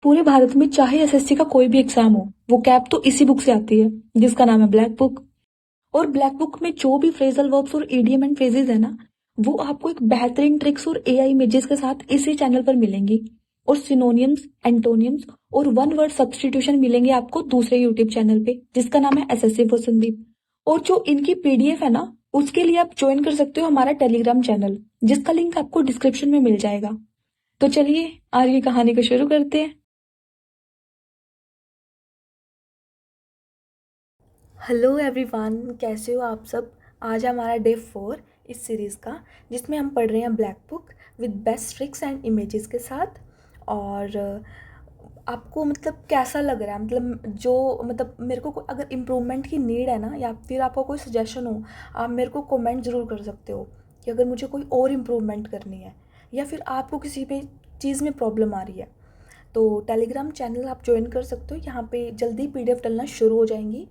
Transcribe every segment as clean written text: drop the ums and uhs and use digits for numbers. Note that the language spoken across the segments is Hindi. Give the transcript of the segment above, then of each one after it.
पूरे भारत में चाहे एसएससी का कोई भी एग्जाम हो, वो कैप तो इसी बुक से आती है, जिसका नाम है ब्लैक बुक। और ब्लैक बुक में जो भी फ्रेजल वर्ब्स और इडियम एंड फ्रेजेस है ना, वो आपको एक बेहतरीन ट्रिक्स और एआई इमेजेस के साथ इसी चैनल पर मिलेंगी। और सिनोनियम्स, एंटोनियम्स और वन वर्ड सब्स्टिट्यूशन मिलेंगे आपको दूसरे यूट्यूब चैनल पे, जिसका नाम है एसएससी फॉर संदीप। और जो इनकी पीडीएफ है ना, उसके लिए आप ज्वाइन कर सकते हो हमारा टेलीग्राम चैनल, जिसका लिंक आपको डिस्क्रिप्शन में मिल जाएगा। तो चलिए आज की कहानी को शुरू करते हैं। हेलो एवरीवन, कैसे हो आप सब। आज हमारा डे 4 इस सीरीज़ का, जिसमें हम पढ़ रहे हैं black book with best tricks and images के साथ। और आपको मतलब कैसा लग रहा है, मतलब जो मतलब मेरे को अगर इम्प्रूवमेंट की नीड है ना, या फिर आपको कोई सजेशन हो, आप मेरे को कमेंट ज़रूर कर सकते हो कि अगर मुझे कोई और इम्प्रूवमेंट करनी है, या फिर आपको किसी भी चीज़ में प्रॉब्लम आ रही है। तो टेलीग्राम चैनल आप ज्वाइन कर सकते हो, यहाँ पे जल्दी पीडीएफ डलना शुरू हो जाएंगी।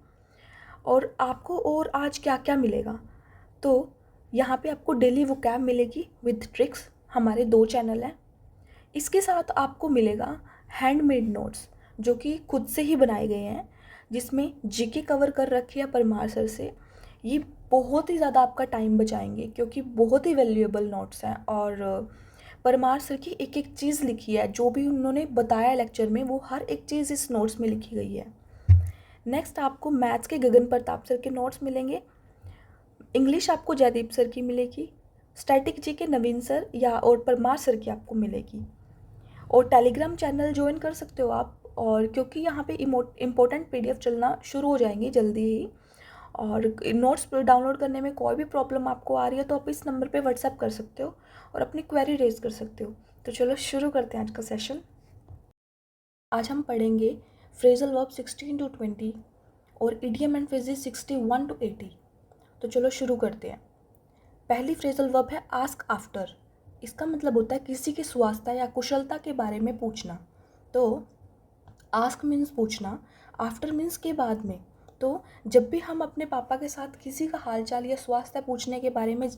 और आपको और आज क्या क्या मिलेगा, तो यहाँ पे आपको डेली वोकैब मिलेगी विद ट्रिक्स। हमारे 2 चैनल हैं। इसके साथ आपको मिलेगा हैंडमेड नोट्स, जो कि खुद से ही बनाए गए हैं, जिसमें जीके कवर कर रखी है परमार सर से। ये बहुत ही ज़्यादा आपका टाइम बचाएंगे, क्योंकि बहुत ही वैल्यूएबल नोट्स हैं। और परमार सर की एक एक चीज़ लिखी है, जो भी उन्होंने बताया लेक्चर में, वो हर एक चीज़ इस नोट्स में लिखी गई है। नेक्स्ट आपको मैथ्स के गगन प्रताप सर के नोट्स मिलेंगे। इंग्लिश आपको जयदीप सर की मिलेगी। स्टैटिक जी के नवीन सर या और परमार सर की आपको मिलेगी। और टेलीग्राम चैनल ज्वाइन कर सकते हो आप, और क्योंकि यहाँ पे इम्पोर्टेंट पीडीएफ चलना शुरू हो जाएंगी जल्दी ही। और नोट्स डाउनलोड करने में कोई भी प्रॉब्लम आपको आ रही है, तो आप इस नंबर पे व्हाट्सएप कर सकते हो और अपनी क्वेरी रेज कर सकते हो। तो चलो शुरू करते हैं आज का सेशन। आज हम पढ़ेंगे फ्रेजल वर्ब 16 to 20 और इडियम एंड फ्रेजेस 61 to 80। तो चलो शुरू करते हैं। पहली फ्रेजल वर्ब है आस्क आफ्टर। इसका मतलब होता है किसी के स्वास्थ्य या कुशलता के बारे में पूछना। तो आस्क मीन्स पूछना, आफ्टर मीन्स के बाद में। तो जब भी हम अपने पापा के साथ किसी का हालचाल या स्वास्थ्य पूछने के बारे में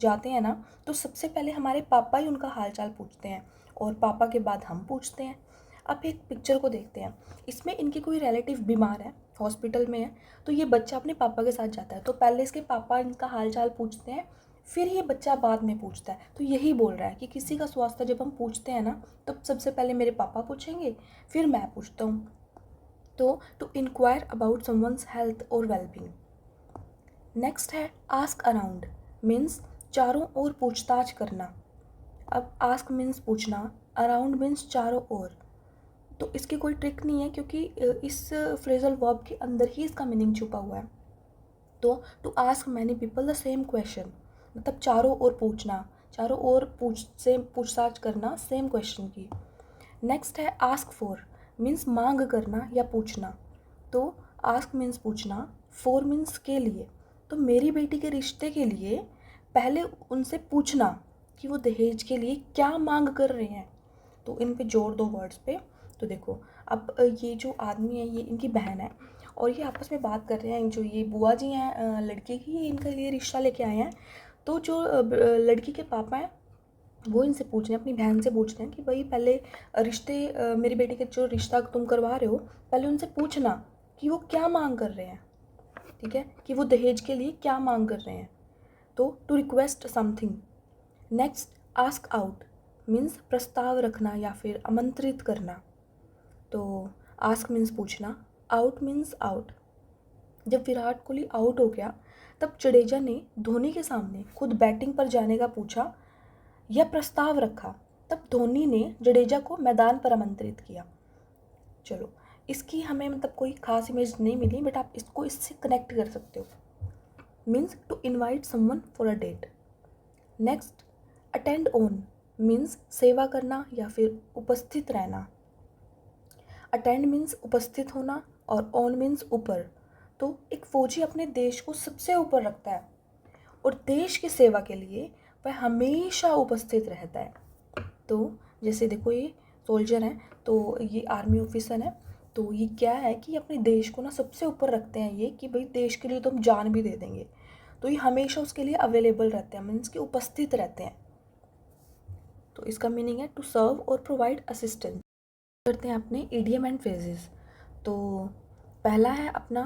जाते हैं ना, तो सबसे पहले हमारे पापा ही उनका हालचाल पूछते हैं, और पापा के बाद हम पूछते हैं। अब एक पिक्चर को देखते हैं। इसमें इनके कोई रिलेटिव बीमार है, हॉस्पिटल में है, तो ये बच्चा अपने पापा के साथ जाता है। तो पहले इसके पापा इनका हालचाल पूछते हैं, फिर ये बच्चा बाद में पूछता है। तो यही बोल रहा है कि किसी का स्वास्थ्य जब हम पूछते हैं ना, तब सबसे पहले मेरे पापा पूछेंगे, फिर मैं पूछता हूँ। तो to inquire about someone's health और वेलबींग। नेक्स्ट है आस्क अराउंड, मीन्स चारों ओर पूछताछ करना। अब आस्क मीन्स पूछना, अराउंड मीन्स चारों ओर। तो इसकी कोई ट्रिक नहीं है, क्योंकि इस फ्रेजल वर्ब के अंदर ही इसका मीनिंग छुपा हुआ है। तो to ask many people the same question, मतलब चारों ओर पूछना, चारों ओर पूछताछ करना सेम क्वेश्चन की। नेक्स्ट है आस्क फॉर, मीन्स मांग करना या पूछना। तो आस्क मीन्स पूछना, फॉर मीन्स के लिए। तो मेरी बेटी के रिश्ते के लिए पहले उनसे पूछना कि वो दहेज के लिए क्या मांग कर रहे हैं। तो इन पे जोड़ दो वर्ड्स पे। तो देखो, अब ये जो आदमी है, ये इनकी बहन है, और ये आपस में बात कर रहे हैं। जो ये बुआ जी हैं लड़के की, ये इनके लिए रिश्ता लेके आए हैं। तो जो लड़की के पापा हैं, वो इनसे पूछ रहे हैं, अपनी बहन से पूछ रहे हैं कि भाई पहले रिश्ते, मेरी बेटी के जो रिश्ता तुम करवा रहे हो, पहले उनसे पूछना कि वो क्या मांग कर रहे हैं। ठीक है, कि वो दहेज के लिए क्या मांग कर रहे हैं। तो to request something. Next ask out, means प्रस्ताव रखना या फिर आमंत्रित करना। तो आस्क मीन्स पूछना, आउट मीन्स आउट। जब विराट कोहली आउट हो गया, तब जडेजा ने धोनी के सामने खुद बैटिंग पर जाने का पूछा या प्रस्ताव रखा। तब धोनी ने जडेजा को मैदान पर आमंत्रित किया। चलो, इसकी हमें मतलब कोई खास इमेज नहीं मिली, बट आप इसको इससे कनेक्ट कर सकते हो। Means to invite someone for a date. Next attend on, means सेवा करना या फिर उपस्थित रहना। अटेंड मीन्स उपस्थित होना, और ऑन मीन्स ऊपर। तो एक फौजी अपने देश को सबसे ऊपर रखता है, और देश की सेवा के लिए वह हमेशा उपस्थित रहता है। तो जैसे देखो, ये सोल्जर हैं, तो ये आर्मी ऑफिसर हैं। तो ये क्या है कि अपने देश को ना सबसे ऊपर रखते हैं, ये कि भाई देश के लिए तो हम जान भी दे देंगे। तो ये हमेशा उसके लिए अवेलेबल रहते हैं, मीन्स कि उपस्थित रहते हैं। तो इसका मीनिंग है टू सर्व और प्रोवाइड असिस्टेंस। करते हैं अपने इडियम एंड फ्रेजेस। तो पहला है अपना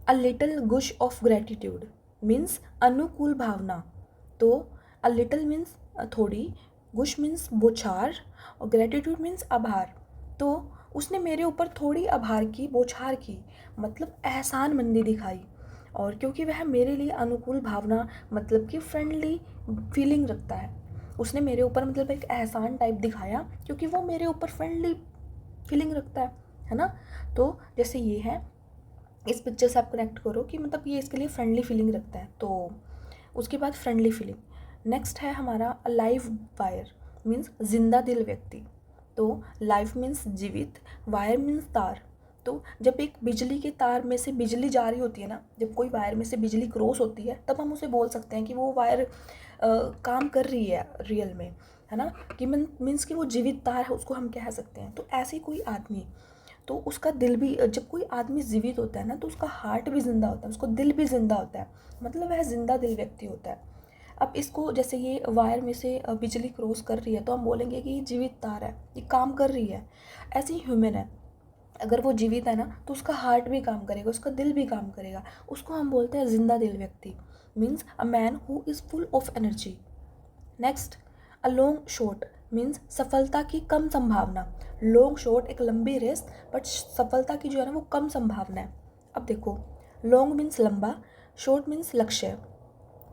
a little gush of gratitude, means अनुकूल भावना। तो अ लिटिल मीन्स थोड़ी, गुश मीन्स बौछार, और ग्रेटिट्यूड मीन्स आभार। तो उसने मेरे ऊपर थोड़ी आभार की, बौछार की, मतलब एहसानमंदी दिखाई। और क्योंकि वह मेरे लिए अनुकूल भावना मतलब कि फ्रेंडली फीलिंग रखता है, उसने मेरे ऊपर मतलब एक एहसान टाइप दिखाया क्योंकि वो मेरे ऊपर फ्रेंडली फीलिंग रखता है ना। तो जैसे ये है, इस पिक्चर से आप कनेक्ट करो कि मतलब ये इसके लिए फ्रेंडली फीलिंग रखता है। तो उसके बाद फ्रेंडली फीलिंग नेक्स्ट है हमारा लाइव वायर, मीन्स जिंदा दिल व्यक्ति। तो लाइफ मीन्स जीवित, वायर मीन्स तार। तो जब एक बिजली के तार में से बिजली जा रही होती है ना, जब कोई वायर में से बिजली क्रॉस होती है, तब हम उसे बोल सकते हैं कि वो वायर काम कर रही है रियल में, है ना। कि मीन्स कि वो जीवित तार है, उसको हम कह सकते हैं। तो ऐसे कोई आदमी, तो उसका दिल भी, जब कोई आदमी जीवित होता है ना, तो उसका हार्ट भी जिंदा होता है, उसको दिल भी जिंदा होता है, मतलब वह जिंदा दिल व्यक्ति होता है। अब इसको जैसे ये वायर में से बिजली क्रॉस कर रही है, तो हम बोलेंगे कि ये जीवित तार है, ये काम कर रही है। ऐसे ही ह्यूमन है, अगर वो जीवित है ना, तो उसका हार्ट भी काम करेगा, उसका दिल भी काम करेगा, उसको हम बोलते हैं जिंदा दिल व्यक्ति, means a man who is full of energy. Next, a long shot means सफलता की कम संभावना। लॉन्ग शॉट एक लंबी रेस, बट सफलता की जो है ना वो कम संभावना है। अब देखो, लॉन्ग मीन्स लंबा, शॉर्ट मीन्स लक्ष्य।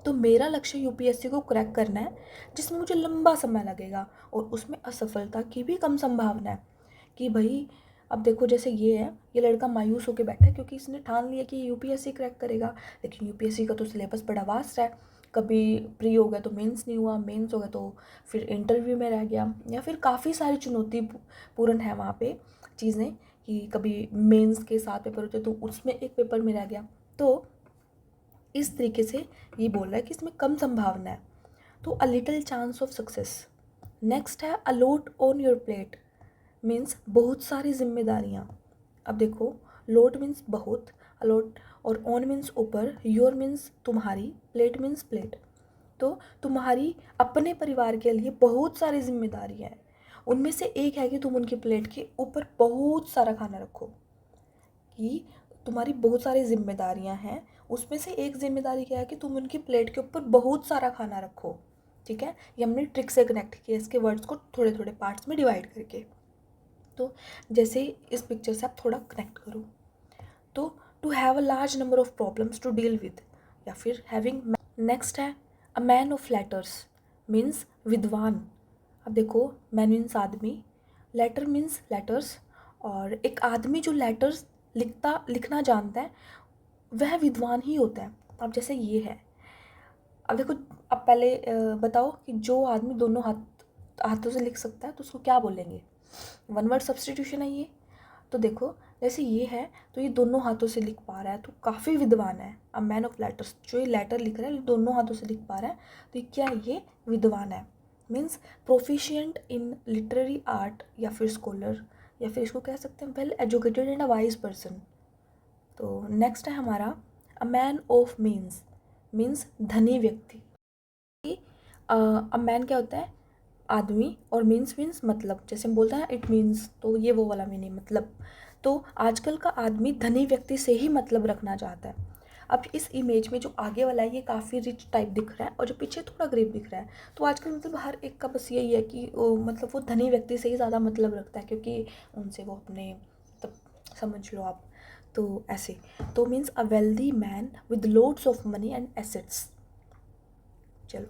तो मेरा लक्ष्य यूपीएससी को क्रैक करना है, जिसमें मुझे लंबा समय लगेगा और उसमें असफलता की भी कम संभावना है। कि भाई अब देखो, जैसे ये है, ये लड़का मायूस होकर बैठा है क्योंकि इसने ठान लिया कि यूपीएससी क्रैक करेगा, लेकिन यूपीएससी का तो सिलेबस बड़ा वास्ट है। कभी प्री हो गया तो मेंस नहीं हुआ, मेंस हो गया तो फिर इंटरव्यू में रह गया, या फिर काफ़ी सारी चुनौती पूर्ण है वहाँ पे चीज़ें, कि कभी मेंस के 7 पेपर होते तो उसमें एक पेपर में रह गया। तो इस तरीके से ये बोल रहा है कि इसमें कम संभावना है। तो a little chance of success. Next है a load on your plate, means बहुत सारी जिम्मेदारियाँ। अब देखो, लोड मीन्स बहुत, अलॉट, और ऑन मीन्स ऊपर, योर मीन्स तुम्हारी, प्लेट मीन्स प्लेट। तो तुम्हारी अपने परिवार के लिए बहुत सारी जिम्मेदारियाँ हैं, उनमें से एक है कि तुम उनकी प्लेट के ऊपर बहुत सारा खाना रखो। कि तुम्हारी बहुत सारी जिम्मेदारियां हैं, उसमें से एक जिम्मेदारी क्या है कि तुम उनकी प्लेट के ऊपर बहुत सारा खाना रखो। ठीक है, ये हमने ट्रिक से कनेक्ट किया इसके वर्ड्स को थोड़े थोड़े पार्ट्स में डिवाइड करके। तो जैसे इस पिक्चर से आप थोड़ा कनेक्ट करो, तो to have a large number of problems to deal with, या फिर हैविंग। नेक्स्ट है a man of letters, means विद्वान। अब देखो, मैन मीन्स आदमी, लेटर मीन्स लेटर्स, और एक आदमी जो लेटर्स लिखना जानता है वह विद्वान ही होता है। अब जैसे ये है, अब देखो, अब पहले बताओ कि जो आदमी दोनों हाथों से लिख सकता है तो उसको क्या बोलेंगे। वन वर्ड सब्सटीट्यूशन है ये। तो देखो, जैसे ये है, तो ये दोनों हाथों से लिख पा रहा है तो काफ़ी विद्वान है। अ मैन ऑफ लेटर्स, जो ये लेटर लिख रहा है दोनों हाथों से लिख पा रहा है, तो ये क्या है, ये विद्वान है। मीन्स प्रोफिशिएंट इन लिटरेरी आर्ट, या फिर स्कॉलर, या फिर इसको कह सकते हैं well educated and a wise person. तो नेक्स्ट है हमारा अ मैन ऑफ मीन्स, मीन्स धनी व्यक्ति। अ मैन क्या होता है, आदमी, और मीन्स मीन्स मतलब, जैसे हम बोलते हैं इट मीन्स, तो ये वो वाला मीनिंग मतलब। तो आजकल का आदमी धनी व्यक्ति से ही मतलब रखना चाहता है। अब इस इमेज में जो आगे वाला है ये काफ़ी रिच टाइप दिख रहा है, और जो पीछे थोड़ा गरीब दिख रहा है। तो आजकल मतलब हर एक का बस यही है कि मतलब वो धनी व्यक्ति से ही ज़्यादा मतलब रखता है, क्योंकि उनसे वो अपने मतलब समझ लो आप। तो ऐसे, तो means a wealthy man with loads of money and assets. चलो,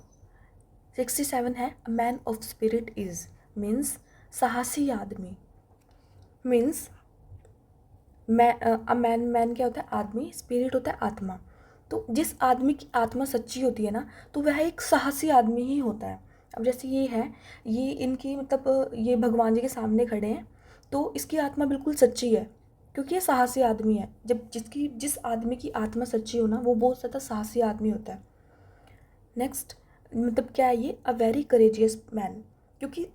67 है a man of spirit is, means साहसी आदमी। मीन्स मैन क्या होता है, आदमी, स्पिरिट होता है आत्मा। तो जिस आदमी की आत्मा सच्ची होती है ना, तो वह एक साहसी आदमी ही होता है। अब जैसे ये है, ये इनकी मतलब ये भगवान जी के सामने खड़े हैं, तो इसकी आत्मा बिल्कुल सच्ची है क्योंकि ये साहसी आदमी है। जब जिस आदमी की आत्मा सच्ची हो ना, वो बहुत ज़्यादा साहसी आदमी होता है। नेक्स्ट, मतलब क्या है ये, अ वेरी करेजियस मैन, क्योंकि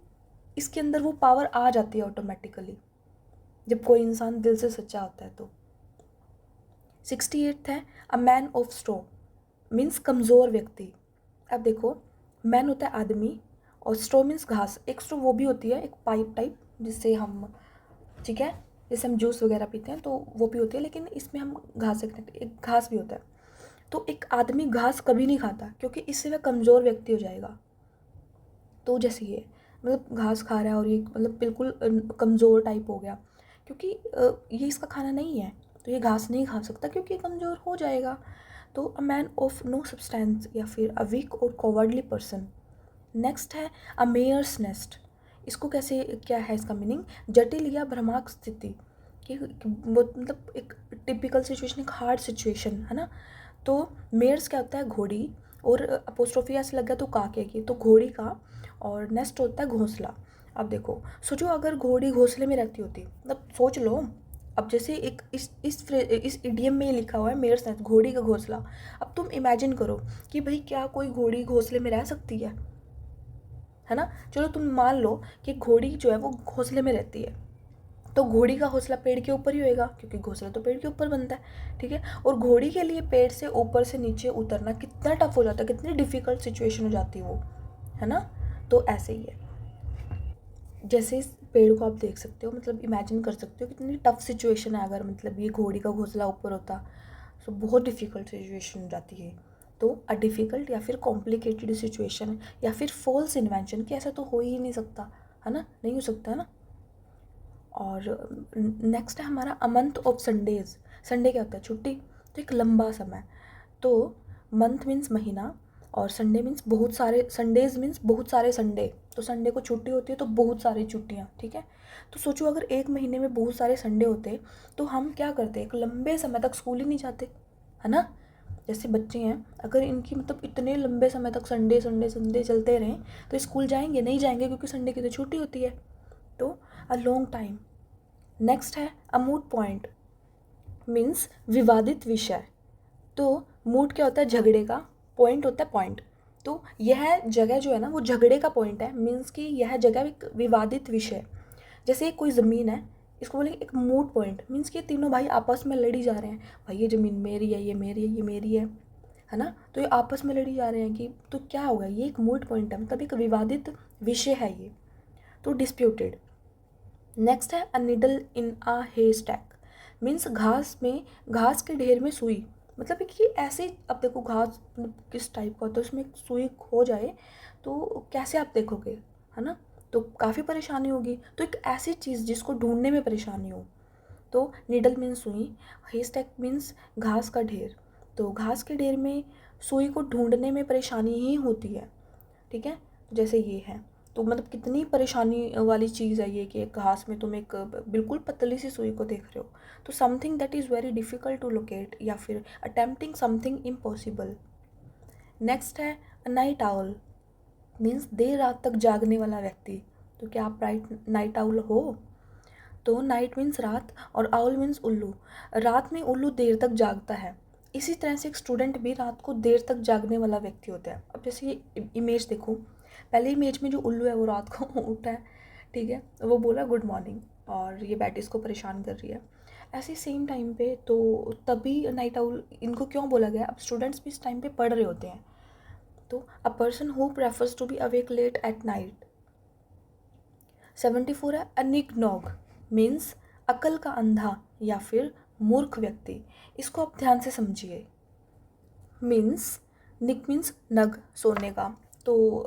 इसके अंदर वो पावर आ जाती है ऑटोमेटिकली जब कोई इंसान दिल से सच्चा होता है। तो 68 है a man of straw, means कमज़ोर व्यक्ति। अब देखो, मैन होता है आदमी, और स्ट्रॉ मीन्स घास। एक स्ट्रॉ वो भी होती है एक पाइप टाइप जिससे हम, ठीक है, जैसे हम जूस वगैरह पीते हैं तो वो भी होती है, लेकिन इसमें हम घास से कनेक्ट, एक घास भी होता है। तो एक आदमी घास कभी नहीं खाता क्योंकि इससे वह कमज़ोर व्यक्ति हो जाएगा। तो जैसे ये मतलब घास खा रहा है और ये मतलब बिल्कुल कमज़ोर टाइप हो गया, क्योंकि ये इसका खाना नहीं है, तो ये घास नहीं खा सकता क्योंकि कमज़ोर हो जाएगा। तो a man of no substance या फिर अ वीक और कॉवर्डली पर्सन। नेक्स्ट है अ मेयर्स नेस्ट। इसको कैसे, क्या है इसका मीनिंग, जटिल या भ्रमाक स्थिति, कि मतलब एक टिपिकल सिचुएशन, एक हार्ड सिचुएशन है ना। तो मेयर्स क्या होता है, घोड़ी, और अपोस्ट्रोफी ऐसे लग गया तो काके की, तो घोड़ी का, और नेस्ट होता है घोंसला। अब देखो, सोचो अगर घोड़ी घोंसले में रहती होती, मतलब सोच लो, अब जैसे एक इस इडियम में ही लिखा हुआ है मेयर्स नेस्ट, घोड़ी का घोंसला। अब तुम इमेजिन करो कि भाई क्या कोई घोड़ी घोंसले में रह सकती है ना। चलो तुम मान लो कि घोड़ी जो है वो घोंसले में रहती है, तो घोड़ी का घोंसला पेड़ के ऊपर ही होएगा क्योंकि घोंसला तो पेड़ के ऊपर बनता है, ठीक है। और घोड़ी के लिए पेड़ से ऊपर से नीचे उतरना कितना टफ हो जाता है, कितनी डिफ़िकल्ट सिचुएशन हो जाती है वो, है ना। तो ऐसे ही है, जैसे इस पेड़ को आप देख सकते हो, मतलब इमेजिन कर सकते हो कितनी टफ सिचुएशन है, अगर मतलब ये घोड़ी का घोंसला ऊपर होता तो बहुत डिफ़िकल्ट सिचुएशन हो जाती है। तो अ डिफ़िकल्ट या फिर कॉम्प्लिकेटेड सिचुएशन या फिर फॉल्स इन्वेंशन, कि ऐसा तो हो ही नहीं सकता, है ना, नहीं हो सकता है ना। और नेक्स्ट है हमारा a month of Sundays. Sunday क्या होता है, छुट्टी, तो एक लंबा समय। तो मंथ मीन्स महीना, और संडे मीन्स बहुत सारे, संडेज़ मीन्स बहुत सारे संडे, तो संडे को छुट्टी होती है तो बहुत सारी छुट्टियाँ, ठीक है। तो सोचो अगर एक महीने में बहुत सारे संडे होते तो हम क्या करते, एक लंबे समय तक स्कूल ही नहीं जाते, है ना। जैसे बच्चे हैं, अगर इनकी मतलब इतने लंबे समय तक संडे संडे संडे चलते रहें तो स्कूल जाएंगे नहीं, जाएंगे क्योंकि संडे की तो छुट्टी होती है। तो अ लॉन्ग टाइम। नेक्स्ट है अ मूड पॉइंट, मीन्स विवादित विषय। तो मूड क्या होता है, झगड़े का, पॉइंट होता है पॉइंट। तो यह जगह जो है ना वो झगड़े का पॉइंट है, मीन्स कि यह जगह एक विवादित विषय। जैसे कोई ज़मीन है, इसको बोलेंगे एक मूड पॉइंट, मीन्स कि तीनों भाई आपस में लड़ी जा रहे हैं, भाई ये ज़मीन मेरी है, ये मेरी है, ये मेरी है ना। तो ये आपस में लड़ी जा रहे हैं कि, तो क्या होगा, ये एक मूड पॉइंट है, मतलब एक विवादित विषय है ये, तो डिस्प्यूटेड। नेक्स्ट है a needle in a haystack, means घास के ढेर में सुई, मतलब कि ऐसे, अब देखो घास मतलब किस टाइप का होता है, उसमें एक सुई खो जाए तो कैसे आप देखोगे, है ना। तो काफ़ी परेशानी होगी, तो एक ऐसी चीज़ जिसको ढूंढने में परेशानी हो। तो निडल मीन्स सुई, हे स्टैक मीन्स घास का ढेर, तो घास के ढेर में सुई को ढूंढने में परेशानी ही होती है, ठीक है। जैसे ये है, तो मतलब कितनी परेशानी वाली चीज़ है ये, कि एक घास में तुम एक बिल्कुल पतली सी सुई को देख रहे हो। तो something that is very difficult to locate, या फिर अटेम्प्टिंग समथिंग इम्पॉसिबल। नेक्स्ट है नाइट आउल, मीन्स देर रात तक जागने वाला व्यक्ति। तो क्या आप नाइट आउल हो। तो नाइट मीन्स रात, और आउल मीन्स उल्लू। रात में उल्लू देर तक जागता है, इसी तरह से एक स्टूडेंट भी रात को देर तक जागने वाला व्यक्ति होता है। अब जैसे ये इमेज देखो, पहले इमेज में जो उल्लू है वो रात को उठा है, ठीक है, वो बोला गुड मॉर्निंग, और ये बैट इसको परेशान कर रही है। ऐसे सेम टाइम पे, तो तभी नाइट आउल इनको क्यों बोला गया, अब स्टूडेंट्स भी इस टाइम पे पढ़ रहे होते हैं। तो a person who prefers to be awake late at night. 74 है अनिग्नोग, मीन्स अकल का अंधा या फिर मूर्ख व्यक्ति। इसको आप ध्यान से समझिए। मीन्स निक मीन्स नग, सोने का। तो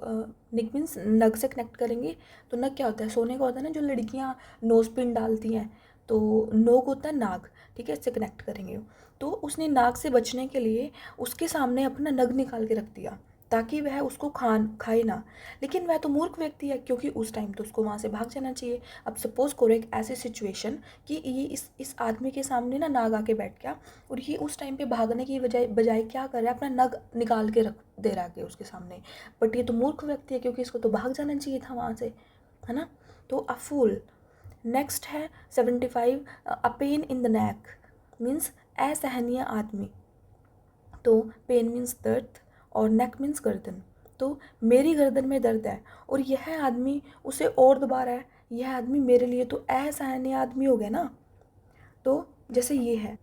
निक मीन्स नग से कनेक्ट करेंगे, तो नग क्या होता है, सोने का होता है ना, जो लड़कियां नोज पिन डालती हैं, तो नोग होता है नाग, ठीक है, इससे कनेक्ट करेंगे। तो उसने नाग से बचने के लिए उसके सामने अपना नग निकाल के रख दिया ताकि वह उसको खाए ना, लेकिन वह तो मूर्ख व्यक्ति है क्योंकि उस टाइम तो उसको वहाँ से भाग जाना चाहिए। अब सपोज करो एक ऐसी सिचुएशन कि ये इस आदमी के सामने ना नाग आके बैठ गया, और ये उस टाइम पे भागने की बजाय बजाय क्या कर रहा है, अपना नग निकाल के रख दे रहा है उसके सामने, बट ये तो मूर्ख व्यक्ति है क्योंकि इसको तो भाग जाना चाहिए था वहाँ से, है ना। तो अ फूल। नेक्स्ट है 75 a pain in the neck, means असहनीय आदमी। तो पेन मीन्स दर्द, और नेक मीन्स गर्दन। तो मेरी गर्दन में दर्द है और यह आदमी उसे और दबा रहा है, यह आदमी मेरे लिए तो असहनीय आदमी हो गया ना। तो जैसे ये है,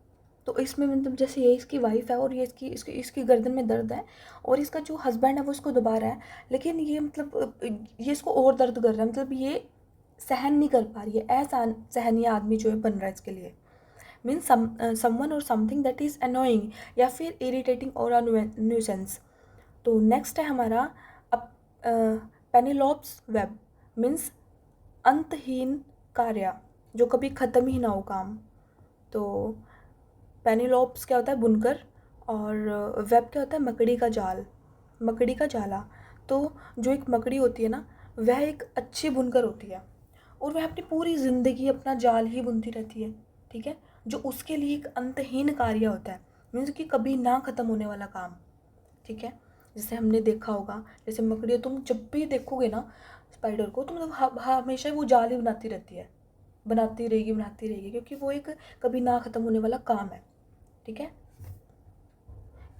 तो इसमें मतलब जैसे ये इसकी वाइफ है और ये इसकी इसकी गर्दन में दर्द है, और इसका जो हस्बैंड है वो इसको दबा रहा है, लेकिन ये मतलब ये इसको और दर्द कर रहा है, मतलब ये सहन नहीं कर पा रही है, असहनीय आदमी जो है बन रहा है इसके लिए। मीन्स समवन और समथिंग दैट इज़ अनोइंग या फिर इरिटेटिंग और न्यूसेंस। तो नेक्स्ट है हमारा पेनिलोप्स वेब, मीन्स अंतहीन कार्य, जो कभी ख़त्म ही ना हो काम। तो पेनिलोप्स क्या होता है, बुनकर, और वेब क्या होता है, मकड़ी का जाल, मकड़ी का जाला। तो जो एक मकड़ी होती है ना, वह एक अच्छी बुनकर होती है और वह अपनी पूरी ज़िंदगी अपना जाल ही बुनती रहती है, ठीक है, जो उसके लिए एक अंतहीन कार्य होता है, मीन्स कि कभी ना ख़त्म होने वाला काम, ठीक है। जैसे हमने देखा होगा, जैसे मकड़ी, तुम जब भी देखोगे ना स्पाइडर को, तो मतलब हमेशा वो जाल ही बनाती रहती है, बनाती रहेगी, क्योंकि वो एक कभी ना ख़त्म होने वाला काम है, ठीक है।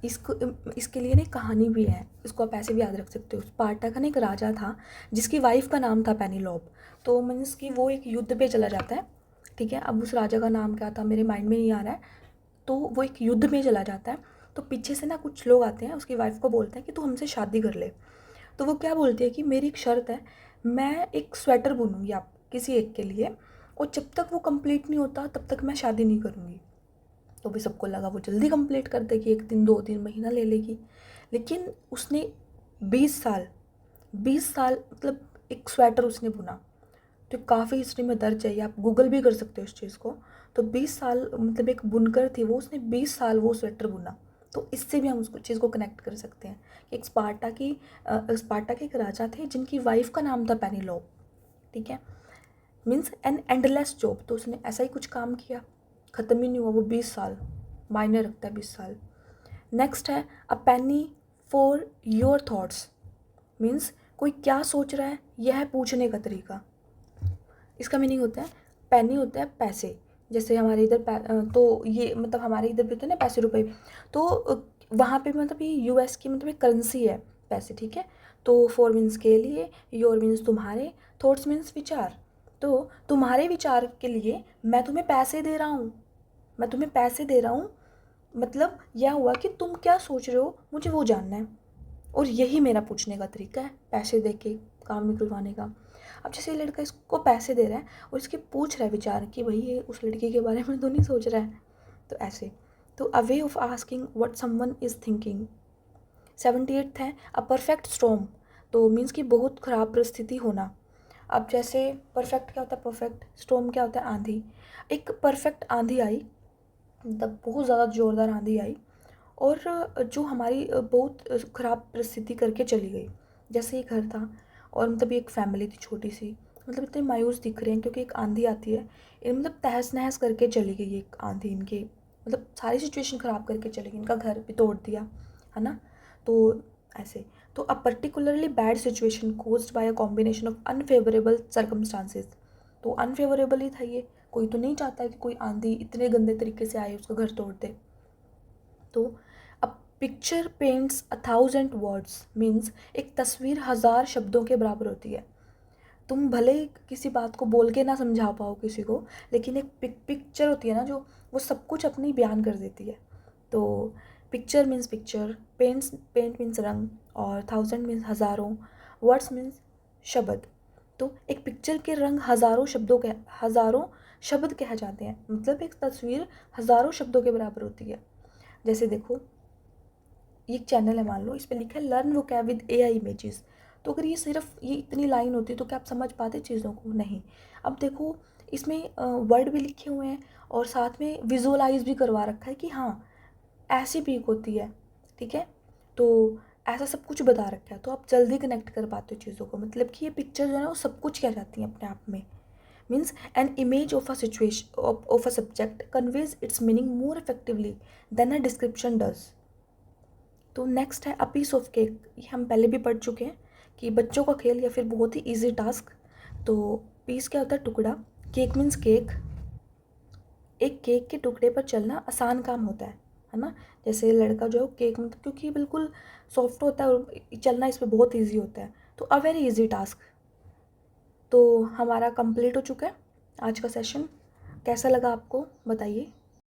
इसको इसके लिए ना एक कहानी भी है, इसको आप ऐसे भी याद रख सकते हो। स्पार्टा का ना एक राजा था जिसकी वाइफ का नाम था पेनिलोप। तो मीन्स कि वो एक युद्ध पे चला जाता है, ठीक है। अब उस राजा का नाम क्या था मेरे माइंड में नहीं आ रहा है। तो वो एक युद्ध में चला जाता है, तो पीछे से ना कुछ लोग आते हैं, उसकी वाइफ को बोलते हैं कि तू हमसे शादी कर ले। तो वो क्या बोलती है कि मेरी एक शर्त है, मैं एक स्वेटर बुनूंगी आप किसी एक के लिए, और जब तक वो कंप्लीट नहीं होता तब तक मैं शादी नहीं करूँगी। तो भी सबको लगा वो जल्दी कंप्लीट कर देगी, 1 दिन 2 दिन महीना ले लेगी। लेकिन उसने 20 साल, 20 साल मतलब एक स्वेटर उसने बुना। तो काफ़ी हिस्ट्री में दर्ज है, आप गूगल भी कर सकते हो इस चीज़ को। तो 20 साल मतलब एक बुनकर थी वो, उसने 20 साल वो स्वेटर बुना। तो इससे भी हम उसको चीज़ को कनेक्ट कर सकते हैं कि एक स्पार्टा के एक राजा थे जिनकी वाइफ का नाम था पेनिलोप, ठीक है। मीन्स एन एंडलेस जॉब, तो उसने ऐसा ही कुछ काम किया, ख़त्म ही नहीं हुआ वो 20 साल, मायने रखता है 20 साल। नेक्स्ट है a penny for your thoughts, means कोई क्या सोच रहा है यह पूछने का तरीका। इसका मीनिंग होता है, पेनी होता है पैसे, जैसे हमारे इधर तो ये मतलब हमारे इधर भी होते हैं ना पैसे रुपए, तो वहाँ पे मतलब ये यूएस की मतलब एक करेंसी है पैसे, ठीक है। तो फॉर मीन्स के लिए, योर मीन्स तुम्हारे, थॉट्स मीन्स विचार। तो तुम्हारे विचार के लिए मैं तुम्हें पैसे दे रहा हूँ, मैं तुम्हें पैसे दे रहा हूँ, मतलब यह हुआ कि तुम क्या सोच रहे हो मुझे वो जानना है, और यही मेरा पूछने का तरीका है पैसे दे के काम निकलवाने का। अब जैसे ये लड़का इसको पैसे दे रहा है और इसके पूछ रहा है विचार कि भाई ये उस लड़की के बारे में तो नहीं सोच रहा है, तो ऐसे। तो a way of asking what someone is thinking. 78th है अ परफेक्ट स्टॉर्म, तो मीन्स कि बहुत ख़राब परिस्थिति होना। अब जैसे परफेक्ट क्या होता है, परफेक्ट स्टॉर्म क्या होता है, आंधी। एक परफेक्ट आंधी आई, मतलब बहुत ज़्यादा ज़ोरदार आंधी आई और जो हमारी बहुत ख़राब परिस्थिति करके चली गई। जैसे ये घर था और मतलब एक फैमिली थी छोटी सी, मतलब इतने मायूस दिख रहे हैं क्योंकि एक आंधी आती है, इन मतलब तहस नहस करके चली गई एक आंधी, इनके मतलब सारी सिचुएशन ख़राब करके चली गई, इनका घर भी तोड़ दिया, है ना। तो ऐसे, तो a particularly bad situation caused by a combination of unfavourable circumstances. तो अनफेवरेबल ही था ये, कोई तो नहीं चाहता है कि कोई आंधी इतने गंदे तरीके से आए उसका घर तोड़ दे। तो a picture paints 1,000 words, means एक तस्वीर 1,000 शब्दों के बराबर होती है। तुम भले ही किसी बात को बोल के ना समझा पाओ किसी को, लेकिन एक पिक्चर होती है ना जो, वो सब कुछ अपनी बयान कर देती है। तो picture means picture, paint means रंग, और 1,000 मीन्स हज़ारों, वर्ड्स मीन्स शब्द। तो एक पिक्चर के रंग हज़ारों शब्द कहे जाते हैं, मतलब एक तस्वीर 1,000 शब्दों के बराबर होती है। जैसे देखो, ये एक चैनल है, मान लो इस पर लिखा है learn vocab with AI images. तो अगर ये सिर्फ ये इतनी लाइन होती तो क्या आप समझ पाते चीज़ों को, नहीं। अब देखो इसमें वर्ड भी लिखे हुए हैं और साथ में विजुअलाइज भी करवा रखा है कि हाँ ऐसी पीक होती है, ठीक है। तो ऐसा सब कुछ बता रखा है, तो आप जल्दी कनेक्ट कर पाते हो चीज़ों को, मतलब कि ये पिक्चर जो है ना वो सब कुछ कह जाती हैं अपने आप में। Means an image of a situation of a subject conveys its meaning more effectively than a description does. तो नेक्स्ट है अ पीस ऑफ केक, ये हम पहले भी पढ़ चुके हैं कि बच्चों का खेल या फिर बहुत ही इजी टास्क। तो पीस क्या होता है, टुकड़ा, केक मीन्स केक, एक केक के टुकड़े पर चलना आसान काम होता है ना। जैसे लड़का जो है केक मतलब क्योंकि बिल्कुल सॉफ्ट होता है और चलना इस पर बहुत ईजी होता है, तो अ वेरी इजी टास्क। तो हमारा कंप्लीट हो चुका है आज का सेशन, कैसा लगा आपको बताइए।